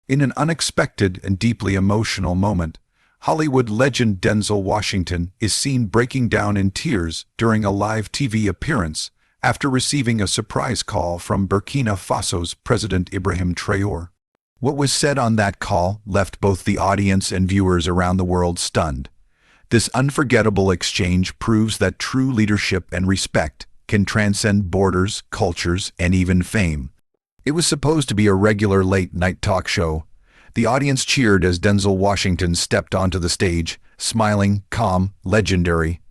In an unexpected and deeply emotional moment, Hollywood legend Denzel Washington is seen breaking down in tears during a live TV appearance after receiving a surprise call from Burkina Faso's President Ibrahim Traoré. What was said on that call left both the audience and viewers around the world stunned. This unforgettable exchange proves that true leadership and respect can transcend borders, cultures, and even fame. It was supposed to be a regular late-night talk show. The audience cheered as Denzel Washington stepped onto the stage, smiling, calm, legendary.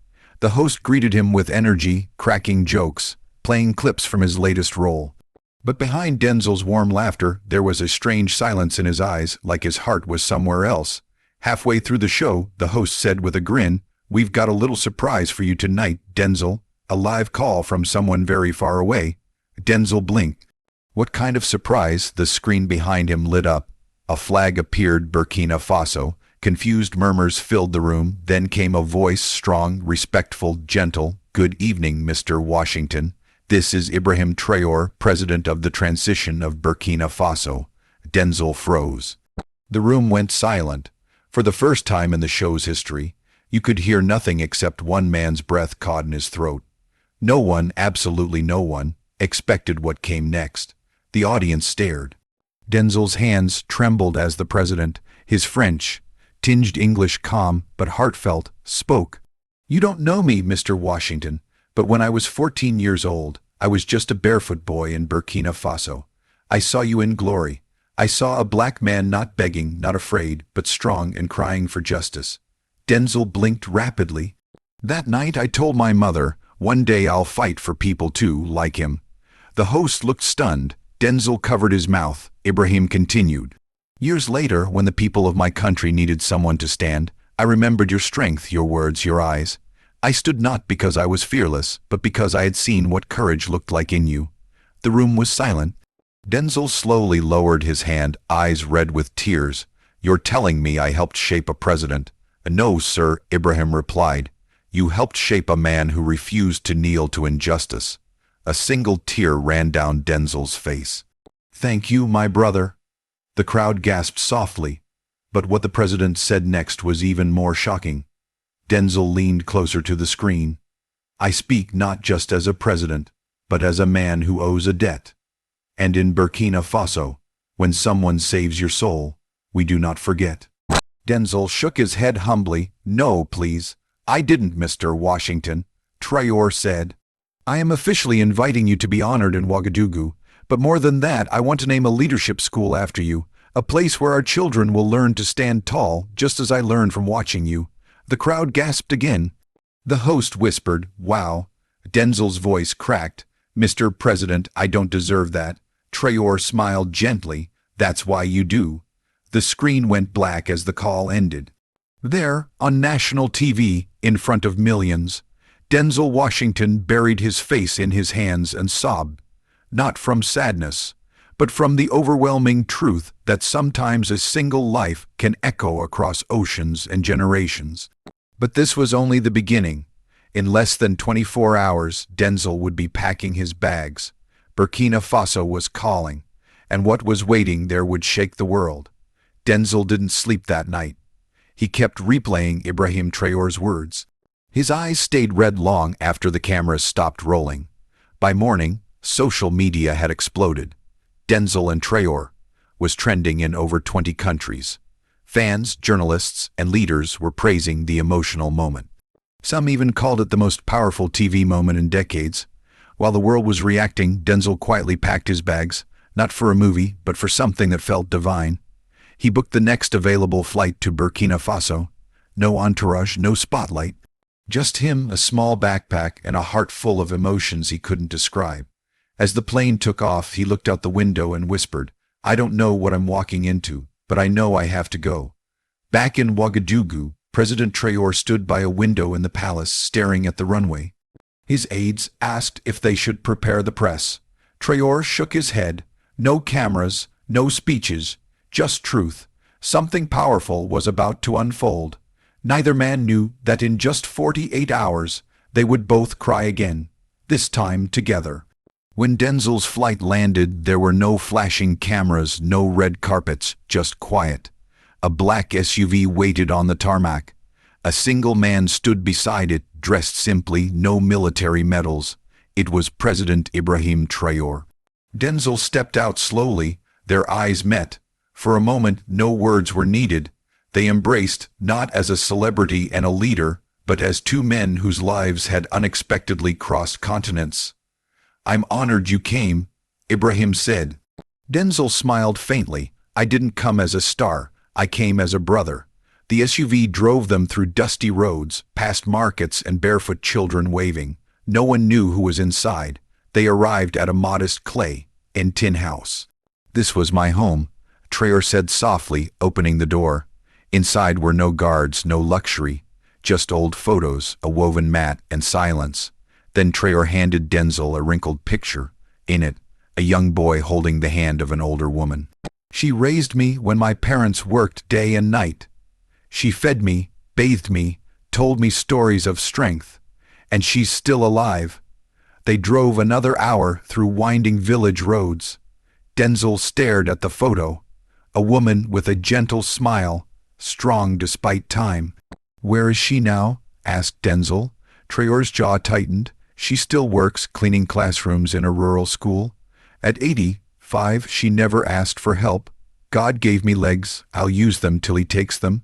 The host greeted him with energy, cracking jokes, playing clips from his latest role. But behind Denzel's warm laughter, there was a strange silence in his eyes, like his heart was somewhere else. Halfway through the show, the host said with a grin, "We've got a little surprise for you tonight, Denzel. A live call from someone very far away." Denzel blinked. What kind of surprise? The screen behind him lit up. A flag appeared, Burkina Faso. Confused murmurs filled the room. Then came a voice, strong, respectful, gentle. "Good evening, Mr. Washington. This is Ibrahim Traoré, President of the Transition of Burkina Faso." Denzel froze. The room went silent. For the first time in the show's history, you could hear nothing except one man's breath caught in his throat. No one, absolutely no one, expected what came next. The audience stared. Denzel's hands trembled as the president, his French, tinged English calm but heartfelt, spoke. "You don't know me, Mr. Washington, but when I was 14 years old, I was just a barefoot boy in Burkina Faso. I saw you in glory. I saw a black man not begging, not afraid, but strong and crying for justice." Denzel blinked rapidly. "That night I told my mother, one day I'll fight for people too, like him." The host looked stunned. Denzel covered his mouth. Ibrahim continued. "Years later, when the people of my country needed someone to stand, I remembered your strength, your words, your eyes. I stood not because I was fearless, but because I had seen what courage looked like in you." The room was silent. Denzel slowly lowered his hand, eyes red with tears. "You're telling me I helped shape a president?" "No, sir," Ibrahim replied. "You helped shape a man who refused to kneel to injustice." A single tear ran down Denzel's face. "Thank you, my brother." The crowd gasped softly, but what the president said next was even more shocking. Denzel leaned closer to the screen. "I speak not just as a president, but as a man who owes a debt. And in Burkina Faso, when someone saves your soul, we do not forget." Denzel shook his head humbly. "No, please. I didn't, Mr. Washington," Traoré said. "I am officially inviting you to be honored in Ouagadougou, but more than that, I want to name a leadership school after you, a place where our children will learn to stand tall, just as I learned from watching you." The crowd gasped again. The host whispered, "Wow." Denzel's voice cracked. "Mr. President, I don't deserve that." Traoré smiled gently. "That's why you do." The screen went black as the call ended. There, on national TV, in front of millions, Denzel Washington buried his face in his hands and sobbed, not from sadness, but from the overwhelming truth that sometimes a single life can echo across oceans and generations. But this was only the beginning. In less than 24 hours, Denzel would be packing his bags. Burkina Faso was calling, and what was waiting there would shake the world. Denzel didn't sleep that night. He kept replaying Ibrahim Traoré's words. His eyes stayed red long after the cameras stopped rolling. By morning, social media had exploded. Denzel and Traoré was trending in over 20 countries. Fans, journalists, and leaders were praising the emotional moment. Some even called it the most powerful TV moment in decades. While the world was reacting, Denzel quietly packed his bags, not for a movie, but for something that felt divine. He booked the next available flight to Burkina Faso. No entourage, no spotlight. Just him, a small backpack, and a heart full of emotions he couldn't describe. As the plane took off, he looked out the window and whispered, "I don't know what I'm walking into, but I know I have to go." Back in Ouagadougou, President Traoré stood by a window in the palace, staring at the runway. His aides asked if they should prepare the press. Traoré shook his head. No cameras, no speeches, just truth. Something powerful was about to unfold. Neither man knew that in just 48 hours they would both cry again, this time together. When Denzel's flight landed, there were no flashing cameras, no red carpets, just quiet. A black SUV waited on the tarmac. A single man stood beside it, dressed simply, no military medals. It was President Ibrahim Traoré. Denzel stepped out slowly. Their eyes met. For a moment, no words were needed. They embraced, not as a celebrity and a leader, but as two men whose lives had unexpectedly crossed continents. "I'm honored you came," Ibrahim said. Denzel smiled faintly. "I didn't come as a star. I came as a brother." The SUV drove them through dusty roads, past markets and barefoot children waving. No one knew who was inside. They arrived at a modest clay and tin house. "This was my home," Traoré said softly, opening the door. Inside were no guards, no luxury, just old photos, a woven mat, and silence. Then Traoré handed Denzel a wrinkled picture. In it, a young boy holding the hand of an older woman. "She raised me when my parents worked day and night. She fed me, bathed me, told me stories of strength. And she's still alive." They drove another hour through winding village roads. Denzel stared at the photo. A woman with a gentle smile, strong despite time. "Where is she now?" asked Denzel. Traoré's jaw tightened. "She still works cleaning classrooms in a rural school. At 85, she never asked for help. God gave me legs, I'll use them till he takes them."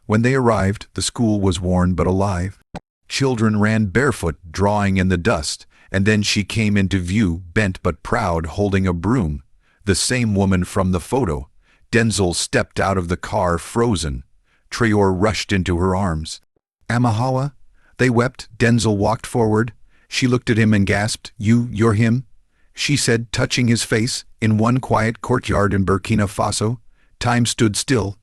When they arrived, the school was worn but alive. Children ran barefoot, drawing in the dust, and then she came into view, bent but proud, holding a broom. The same woman from the photo. Denzel stepped out of the car, frozen. Traoré rushed into her arms. "Amahawa?" They wept. Denzel walked forward. She looked at him and gasped. You're him?" she said, touching his face. In one quiet courtyard in Burkina Faso, time stood still.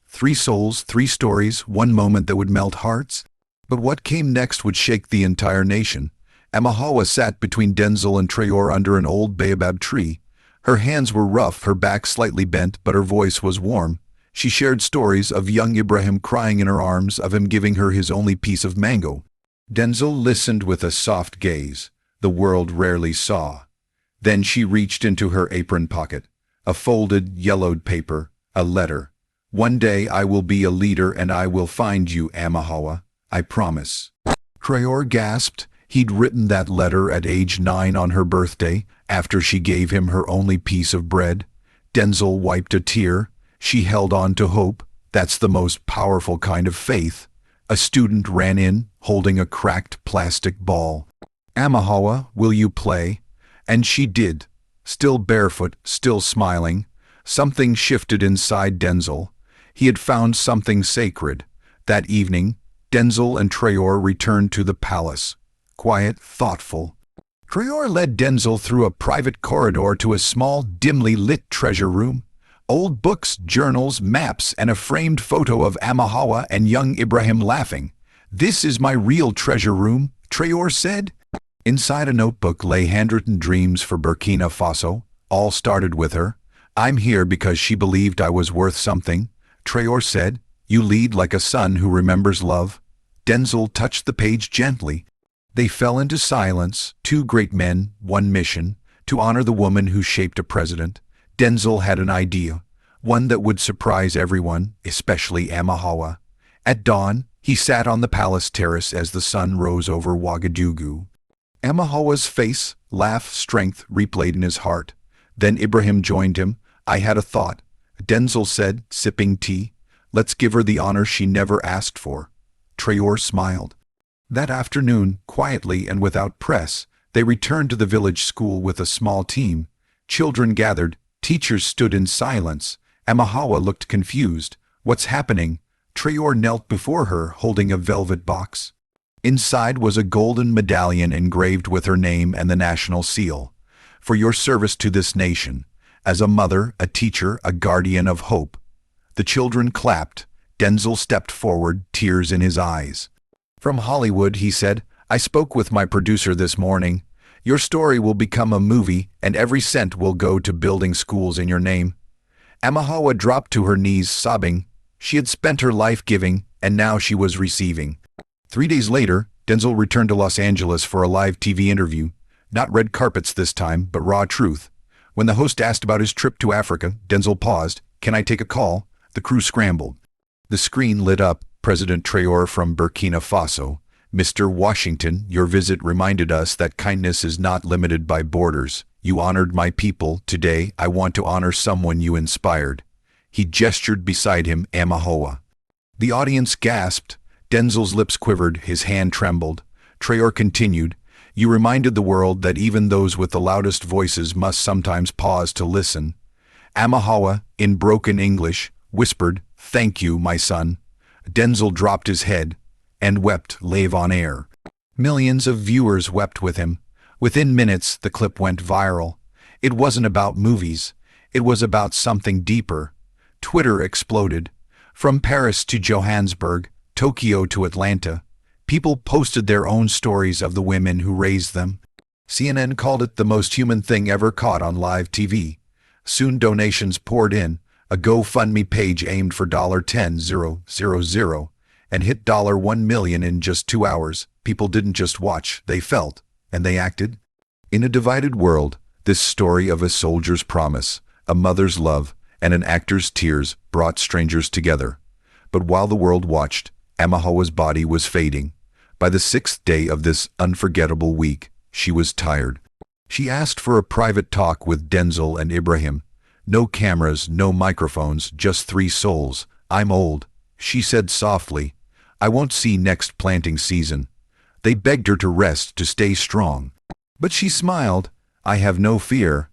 3 souls, 3 stories, one moment that would melt hearts. But what came next would shake the entire nation. Amahawa sat between Denzel and Traoré under an old baobab tree. Her hands were rough, her back slightly bent, but her voice was warm. She shared stories of young Ibrahim crying in her arms, of him giving her his only piece of mango. Denzel listened with a soft gaze, the world rarely saw. Then she reached into her apron pocket. A folded, yellowed paper, a letter. "One day I will be a leader and I will find you, Amahawa. I promise." Traoré gasped. He'd written that letter at age 9 on her birthday, after she gave him her only piece of bread. Denzel wiped a tear. She held on to hope. That's the most powerful kind of faith. A student ran in, holding a cracked plastic ball. "Amahawa, will you play?" And she did. Still barefoot, still smiling. Something shifted inside Denzel. He had found something sacred. That evening, Denzel and Traoré returned to the palace. Quiet, thoughtful. Traoré led Denzel through a private corridor to a small, dimly lit treasure room. Old books, journals, maps, and a framed photo of Amahawa and young Ibrahim laughing. "This is my real treasure room," Traoré said. Inside a notebook lay handwritten dreams for Burkina Faso. All started with her. "I'm here because she believed I was worth something," Traoré said. "You lead like a son who remembers love." Denzel touched the page gently. They fell into silence. 2 great men, 1 mission, to honor the woman who shaped a president. Denzel had an idea, one that would surprise everyone, especially Amahawa. At dawn, he sat on the palace terrace as the sun rose over Ouagadougou. Amahawa's face, laugh, strength replayed in his heart. Then Ibrahim joined him. "I had a thought," Denzel said, sipping tea. "Let's give her the honor she never asked for." Traoré smiled. That afternoon, quietly and without press, they returned to the village school with a small team. Children gathered. Teachers stood in silence. Amahawa looked confused. "What's happening?" Traoré knelt before her, holding a velvet box. Inside was a golden medallion engraved with her name and the national seal. "For your service to this nation, as a mother, a teacher, a guardian of hope." The children clapped. Denzel stepped forward, tears in his eyes. "From Hollywood," he said, "I spoke with my producer this morning. Your story will become a movie, and every cent will go to building schools in your name." Amahawa dropped to her knees, sobbing. She had spent her life giving, and now she was receiving. 3 days later, Denzel returned to Los Angeles for a live TV interview. Not red carpets this time, but raw truth. When the host asked about his trip to Africa, Denzel paused. "Can I take a call?" The crew scrambled. The screen lit up. President Traoré from Burkina Faso. "Mr. Washington, your visit reminded us that kindness is not limited by borders. You honored my people. Today, I want to honor someone you inspired." He gestured beside him, Amahoa. The audience gasped. Denzel's lips quivered, his hand trembled. Traoré continued, "You reminded the world that even those with the loudest voices must sometimes pause to listen." Amahoa, in broken English, whispered, "Thank you, my son." Denzel dropped his head and wept live on air. Millions of viewers wept with him. Within minutes, the clip went viral. It wasn't about movies. It was about something deeper. Twitter exploded. From Paris to Johannesburg, Tokyo to Atlanta, people posted their own stories of the women who raised them. CNN called it the most human thing ever caught on live TV. Soon donations poured in. A GoFundMe page aimed for $10,000 and hit $1 million in just 2 hours. People didn't just watch, they felt, and they acted. In a divided world, this story of a soldier's promise, a mother's love, and an actor's tears brought strangers together. But while the world watched, Amahoa's body was fading. By the 6th day of this unforgettable week, she was tired. She asked for a private talk with Denzel and Ibrahim. No cameras, no microphones, just 3 souls. "I'm old," she said softly. "I won't see next planting season." They begged her to rest, to stay strong. But she smiled. "I have no fear.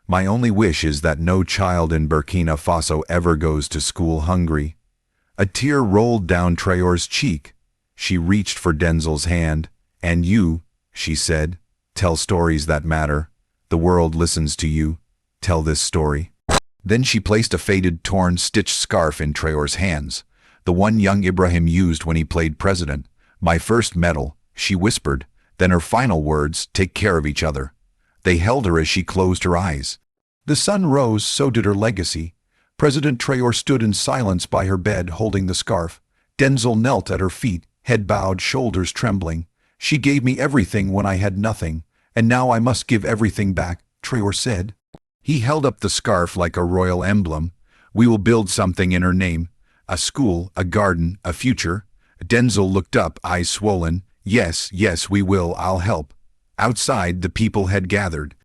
My only wish is that no child in Burkina Faso ever goes to school hungry." A tear rolled down Traoré's cheek. She reached for Denzel's hand. "And you," she said, "tell stories that matter. The world listens to you. Tell this story." Then she placed a faded, torn, stitched scarf in Traoré's hands, the one young Ibrahim used when he played president. "My first medal," she whispered. Then her final words, "Take care of each other." They held her as she closed her eyes. The sun rose, so did her legacy. President Traoré stood in silence by her bed, holding the scarf. Denzel knelt at her feet, head bowed, shoulders trembling. "She gave me everything when I had nothing, and now I must give everything back," Traoré said. He held up the scarf like a royal emblem. "We will build something in her name. A school, a garden, a future." Denzel looked up, eyes swollen. "Yes, yes, we will, I'll help." Outside, the people had gathered.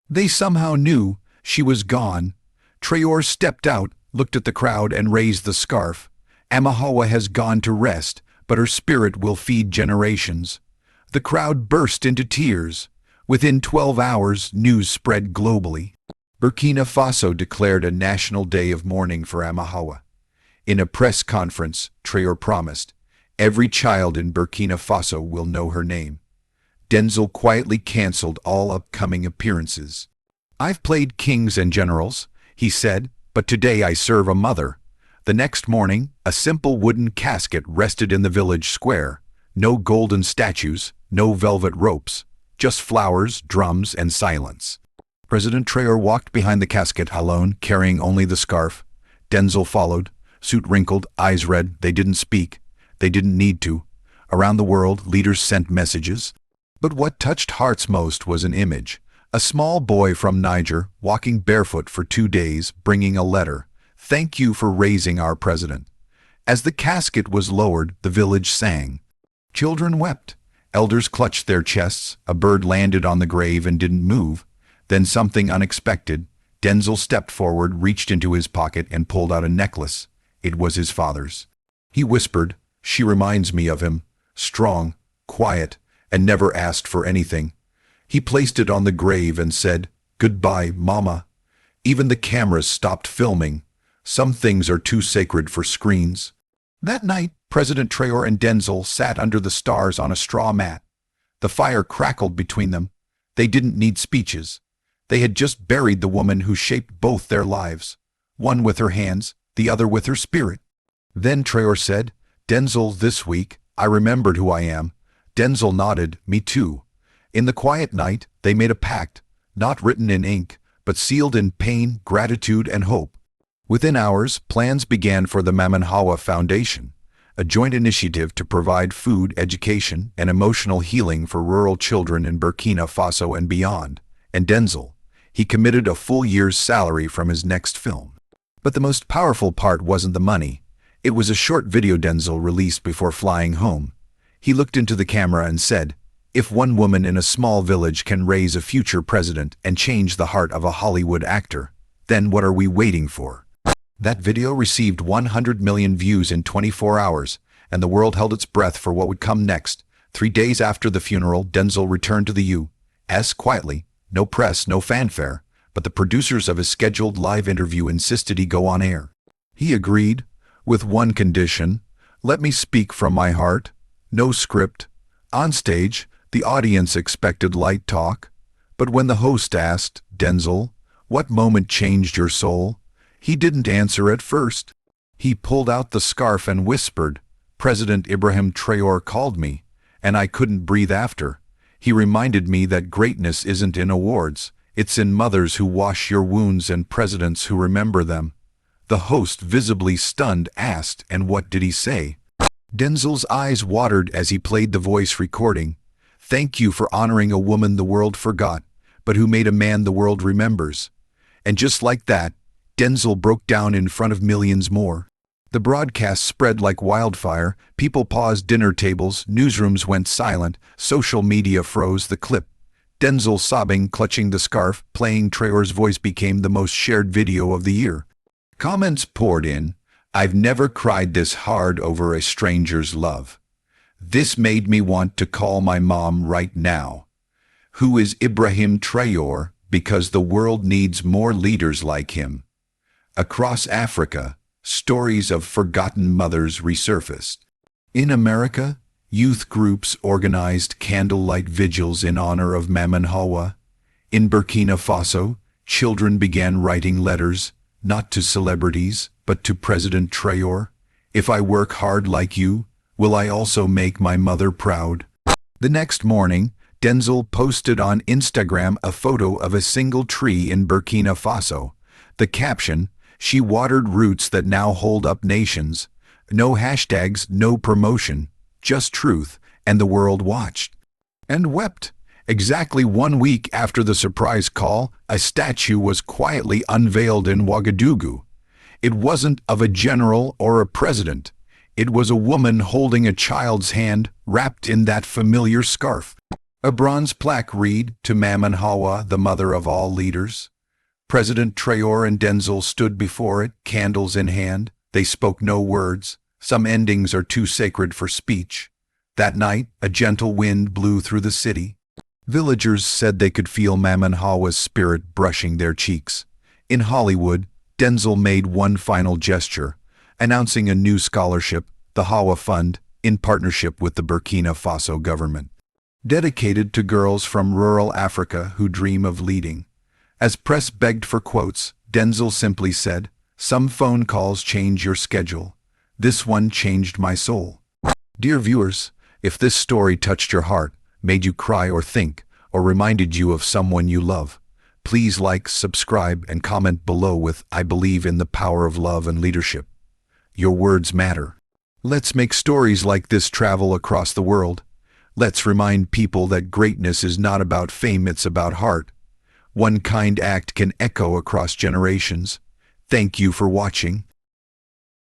They somehow knew she was gone. Traoré stepped out, looked at the crowd, and raised the scarf. "Amahoa has gone to rest, but her spirit will feed generations." The crowd burst into tears. Within 12 hours, news spread globally. Burkina Faso declared a national day of mourning for Amahoa. In a press conference, Traoré promised, "Every child in Burkina Faso will know her name." Denzel quietly canceled all upcoming appearances. "I've played kings and generals," he said, "but today I serve a mother." The next morning, a simple wooden casket rested in the village square. No golden statues, no velvet ropes, just flowers, drums, and silence. President Traoré walked behind the casket alone, carrying only the scarf. Denzel followed, suit wrinkled, eyes red. They didn't speak. They didn't need to. Around the world, leaders sent messages. But what touched hearts most was an image. A small boy from Niger, walking barefoot for 2 days, bringing a letter. "Thank you for raising our president." As the casket was lowered, the village sang. Children wept. Elders clutched their chests. A bird landed on the grave and didn't move. Then something unexpected. Denzel stepped forward, reached into his pocket, and pulled out a necklace. It was his father's. He whispered, "She reminds me of him. Strong, quiet, and never asked for anything." He placed it on the grave and said, "Goodbye, Mama." Even the cameras stopped filming. Some things are too sacred for screens. That night, President Traoré and Denzel sat under the stars on a straw mat. The fire crackled between them. They didn't need speeches. They had just buried the woman who shaped both their lives, one with her hands, the other with her spirit. Then Traoré said, "Denzel, this week, I remembered who I am." Denzel nodded, "Me too." In the quiet night, they made a pact, not written in ink, but sealed in pain, gratitude, and hope. Within hours, plans began for the Mamanhawa Foundation, a joint initiative to provide food, education, and emotional healing for rural children in Burkina Faso and beyond. And Denzel, he committed a full year's salary from his next film. But the most powerful part wasn't the money. It was a short video Denzel released before flying home. He looked into the camera and said, "If one woman in a small village can raise a future president and change the heart of a Hollywood actor, then what are we waiting for?" That video received 100 million views in 24 hours, and the world held its breath for what would come next. 3 days after the funeral, Denzel returned to the U.S. quietly. No press, no fanfare, but the producers of his scheduled live interview insisted he go on air. He agreed, with one condition: "Let me speak from my heart. No script." On stage, the audience expected light talk, but when the host asked, "Denzel, what moment changed your soul?" he didn't answer at first. He pulled out the scarf and whispered, "President Ibrahim Traoré called me, and I couldn't breathe after. He reminded me that greatness isn't in awards, it's in mothers who wash your wounds and presidents who remember them." The host, visibly stunned, asked, "And what did he say?" Denzel's eyes watered as he played the voice recording. "Thank you for honoring a woman the world forgot, but who made a man the world remembers." And just like that, Denzel broke down in front of millions more. The broadcast spread like wildfire. People paused dinner tables, newsrooms went silent, social media froze the clip. Denzel sobbing, clutching the scarf, playing Traoré's voice became the most shared video of the year. Comments poured in. "I've never cried this hard over a stranger's love. This made me want to call my mom right now. Who is Ibrahim Traoré? Because the world needs more leaders like him." Across Africa, stories of forgotten mothers resurfaced. In America, youth groups organized candlelight vigils in honor of Maman Hawa. In Burkina Faso, children began writing letters, not to celebrities, but to President Traoré. "If I work hard like you, will I also make my mother proud?" The next morning, Denzel posted on Instagram a photo of a single tree in Burkina Faso. The caption, "She watered roots that now hold up nations." No hashtags, no promotion, just truth, and the world watched and wept. Exactly 1 week after the surprise call, a statue was quietly unveiled in Ouagadougou. It wasn't of a general or a president. It was a woman holding a child's hand wrapped in that familiar scarf. A bronze plaque read, "To Maman Hawa, the mother of all leaders." President Traoré and Denzel stood before it, candles in hand. They spoke no words. Some endings are too sacred for speech. That night, a gentle wind blew through the city. Villagers said they could feel Maman Hawa's spirit brushing their cheeks. In Hollywood, Denzel made one final gesture, announcing a new scholarship, the Hawa Fund, in partnership with the Burkina Faso government, dedicated to girls from rural Africa who dream of leading. As press begged for quotes, Denzel simply said, "Some phone calls change your schedule. This one changed my soul." Dear viewers, if this story touched your heart, made you cry or think, or reminded you of someone you love, please like, subscribe, and comment below with "I believe in the power of love and leadership." Your words matter. Let's make stories like this travel across the world. Let's remind people that greatness is not about fame, it's about heart. One kind act can echo across generations. Thank you for watching.